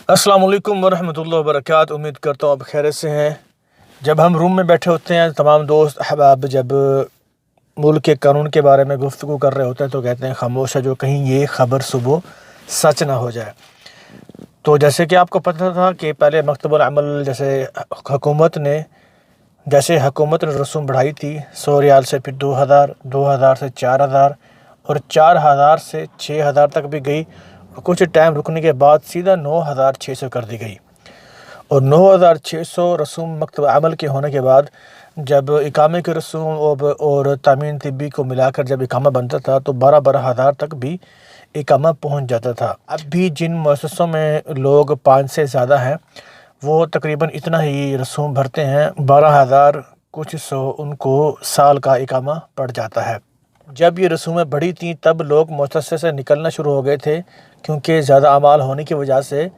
अस्सलाम वालेकुम वरहमतुल्लाहि वबरकातुहू। उम्मीद करता हूँ आप खैरियत से हैं। जब हम रूम में बैठे होते हैं तमाम दोस्त अहबाब, जब मुल्क के कानून के बारे में गुफ्तगू कर रहे होते हैं तो कहते हैं खामोश है जो कहीं ये ख़बर सुबह सच ना हो जाए। तो जैसे कि आपको पता था कि पहले मकतबुल अमल हुकूमत ने रसूम बढ़ाई थी 100 रियाल से, फिर 2000, 2000 से 4000 और 4000 से 6000 तक भी गई। कुछ टाइम रुकने के बाद सीधा 9600 कर दी गई। और 9600 रसूम मकतब अमल के होने के बाद जब इकामे के रसूम और तामीन तिब्बी को मिलाकर जब इकामा बनता था तो 12-12 हज़ार तक भी इकामा पहुंच जाता था। अब भी जिन मुअस्ससों में लोग 5 से ज़्यादा हैं वो तकरीबन इतना ही रसूम भरते हैं, 12,000 कुछ सौ उनको साल का इकामा पड़ जाता है। जब ये रसूमें बढ़ी थी तब लोग मुअस्ससे से निकलना शुरू हो गए थे, क्योंकि ज़्यादा अमाल होने की वजह से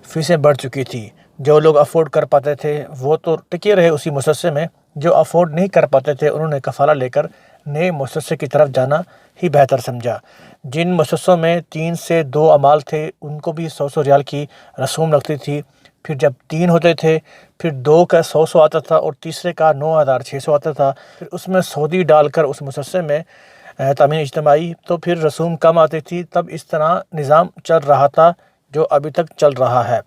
फ़ीसें बढ़ चुकी थी। जो लोग अफोर्ड कर पाते थे वो तो टिके रहे उसी मुअस्ससे में, जो अफोर्ड नहीं कर पाते थे उन्होंने कफ़ाला लेकर नए मुअस्ससे की तरफ जाना ही बेहतर समझा। जिन मुअस्ससों में 3 से 2 अमाल थे उनको भी 100-100 रियाल की रसूम लगती थी। फिर जब 3 होते थे फिर 2 का 100 आता था और तीसरे का 9600 आता था। फिर उसमें सऊदी डालकर उस मुअस्ससे में तामीन इज्तिमाई, तो फिर रसूम कम आती थी। तब इस तरह निज़ाम चल रहा था जो अभी तक चल रहा है।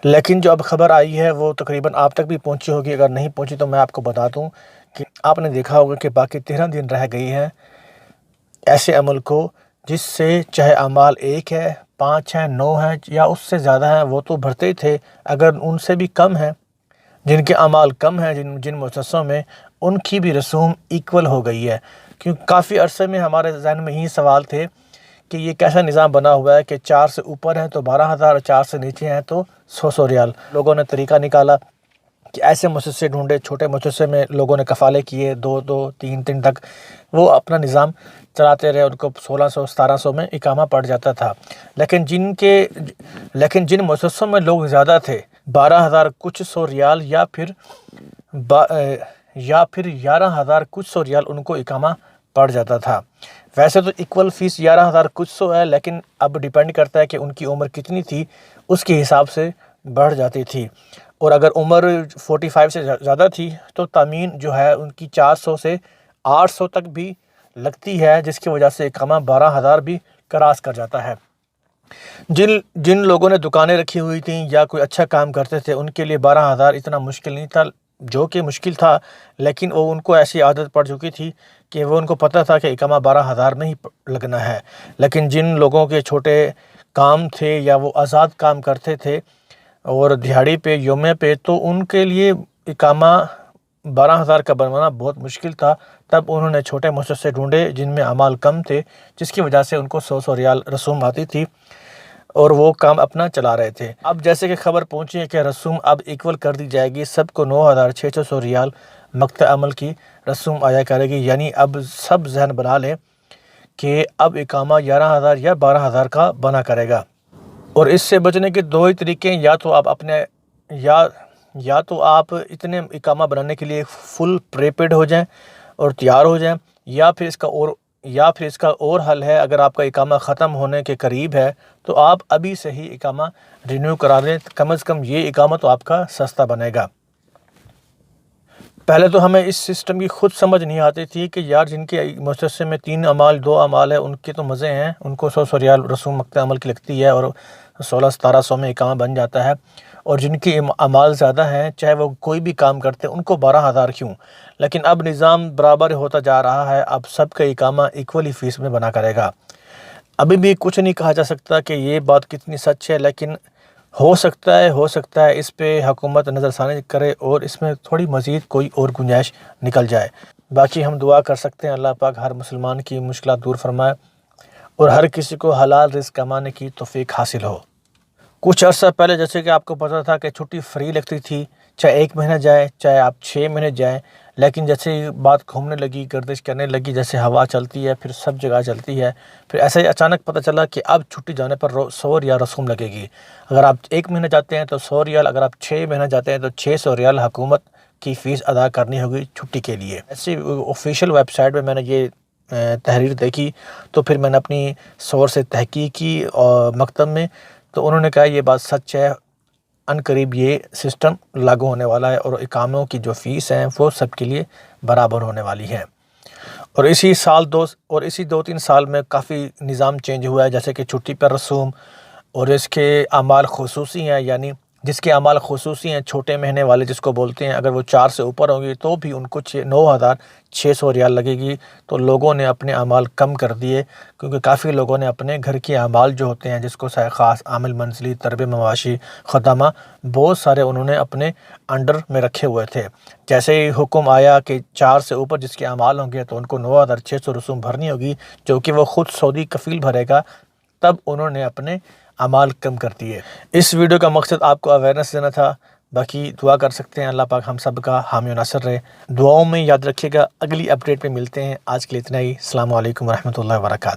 लेकिन जो अब ख़बर आई है वो तकरीबन आप तक भी पहुंची होगी। अगर नहीं पहुंची तो मैं आपको बता दूं कि आपने देखा होगा कि बाकी 13 दिन रह गई हैं ऐसे अमल को जिससे चाहे अमाल 1 है, 5 है, 9 है या उससे ज़्यादा है वो तो भरते ही थे। अगर उनसे भी कम है, जिनके अमाल कम हैं, जिन मुअस्ससों में, उनकी भी रसूम इक्वल हो गई है। क्योंकि काफ़ी अरसे में हमारे ज़हन में यही सवाल थे कि ये कैसा निज़ाम बना हुआ है कि 4 से ऊपर है तो 12,000, 4 से नीचे हैं तो 100-100 रियाल। लोगों ने तरीका निकाला कि ऐसे मुअस्ससे ढूंढे, छोटे मुअस्ससे में लोगों ने कफ़ाले किए 2-2, 3-3 तक, वो अपना निज़ाम चलाते रहे। उनको 1600-1700 में इकामा पड़ जाता था। लेकिन जिन मुअस्ससों में लोग ज़्यादा थे, 12,000 कुछ सौ रियाल या फिर 11,000 कुछ सौ रियाल उनको इकामा पड़ जाता था। वैसे तो इक्वल फ़ीस 11,000 कुछ सौ है, लेकिन अब डिपेंड करता है कि उनकी उम्र कितनी थी, उसके हिसाब से बढ़ जाती थी। और अगर उम्र 45 से ज़्यादा थी तो तामीन जो है उनकी 400 से 800 तक भी लगती है, जिसकी वजह से इकामा 12,000 भी क्रॉस कर जाता है। जिन लोगों ने दुकानें रखी हुई थी या कोई अच्छा काम करते थे उनके लिए 12,000 इतना मुश्किल नहीं था, जो कि मुश्किल था, लेकिन वो उनको ऐसी आदत पड़ चुकी थी कि वो उनको पता था कि इकामा 12,000 में ही लगना है। लेकिन जिन लोगों के छोटे काम थे या वो आज़ाद काम करते थे और दिहाड़ी पे, योमे पे, तो उनके लिए इकामा 12,000 का बनवाना बहुत मुश्किल था। तब उन्होंने छोटे मुअस्ससे ढूंढे जिनमें अमाल कम थे, जिसकी वजह से उनको 100-100 रियाल रसूम आती थी और वो काम अपना चला रहे थे। अब जैसे कि खबर पहुंची है कि रसूम अब इक्वल कर दी जाएगी, सबको 9,600 रियाल मकतब अमल की रसूम आया करेगी। यानी अब सब जहन बना लें कि अब इकामा 11,000 या 12,000 का बना करेगा। और इससे बचने के 2 ही तरीके हैं, या तो आप इतने इकामा बनाने के लिए फुल प्रीपेड हो जाएं और तैयार हो जाएं, या फिर इसका और हल है, अगर आपका इकामा ख़त्म होने के करीब है तो आप अभी से ही इकामा रिन्यू करा लें। कम से कम ये इकामा तो आपका सस्ता बनेगा। पहले तो हमें इस सिस्टम की खुद समझ नहीं आती थी कि यार जिनके मुअस्ससे में 3 अमाल 2 अमाल है उनके तो मज़े हैं, उनको 100-100 रियाल रसूम मकतब अमल की लगती है और 1600-1700 में इकामा बन जाता है। और जिनकी अमाल ज़्यादा हैं, चाहे वो कोई भी काम करते हैं, उनको 12,000 क्यों। लेकिन अब निज़ाम बराबर होता जा रहा है, अब सबका इकामा इक्वली फ़ीस में बना करेगा। अभी भी कुछ नहीं कहा जा सकता कि ये बात कितनी सच है, लेकिन हो सकता है इस पे हुकूमत नज़रसानी करे और इसमें थोड़ी मज़ीद कोई और गुंजाइश निकल जाए। बाकी हम दुआ कर सकते हैं अल्लाह पाक हर मुसलमान की मुश्किलात दूर फरमाए और हर किसी को हलाल रिज़्क़ कमाने की तौफ़ीक हासिल हो। कुछ अर्सा पहले जैसे कि आपको पता था कि छुट्टी फ्री लगती थी, चाहे 1 महीना जाए, चाहे आप 6 महीने जाएँ। लेकिन जैसे ही बात घूमने लगी, गर्दिश करने लगी, जैसे हवा चलती है फिर सब जगह चलती है, फिर ऐसे ही अचानक पता चला कि अब छुट्टी जाने पर 100 रियाल रसूम लगेगी। अगर आप 1 महीना जाते हैं तो 100 रियाल, अगर आप 6 महीना जाते हैं तो 600 रियाल हुकूमत की फ़ीस अदा करनी होगी छुट्टी के लिए। ऐसी ऑफिशियल वेबसाइट पर मैंने ये तहरीर देखी, तो फिर मैंने अपनी सोर्स से तहकीक की और मकतब में, تو انہوں نے کہا یہ بات سچ ہے، ان قریب یہ سسٹم لاگو ہونے والا ہے اور اقاموں کی جو فیس ہیں وہ سب کے لیے برابر ہونے والی ہے۔ اور اسی 2-3 سال میں کافی نظام چینج ہوا ہے، جیسے کہ چھٹی پر رسوم اور اس کے اعمال خصوصی ہیں، یعنی جس کے اعمال خصوصی ہیں چھوٹے مہینے والے جس کو بولتے ہیں، اگر وہ 4 سے اوپر ہوں گے تو بھی ان کو 9,600 ریال لگے گی۔ تو لوگوں نے اپنے اعمال کم کر دیے، کیونکہ کافی لوگوں نے اپنے گھر کے اعمال جو ہوتے ہیں جس کو خاص عامل منزلی، تربیہ مواشی، خدمہ، بہت سارے انہوں نے اپنے انڈر میں رکھے ہوئے تھے۔ جیسے ہی حکم آیا کہ 4 سے اوپر جس کے اعمال ہوں گے تو ان کو 9,600 رسوم بھرنی ہوگی، جو کہ وہ خود سعودی کفیل بھرے گا، تب انہوں نے اپنے اعمال کم کر دیے۔ اس ویڈیو کا مقصد آپ کو اویئرنیس دینا تھا، باقی دعا کر سکتے ہیں اللہ پاک ہم سب کا حامی و ناصر رہے۔ دعاؤں میں یاد رکھیے گا۔ اگلی اپڈیٹ پہ ملتے ہیں، آج کے لیے اتنا ہی۔ السلام علیکم ورحمۃ اللہ وبرکاتہ۔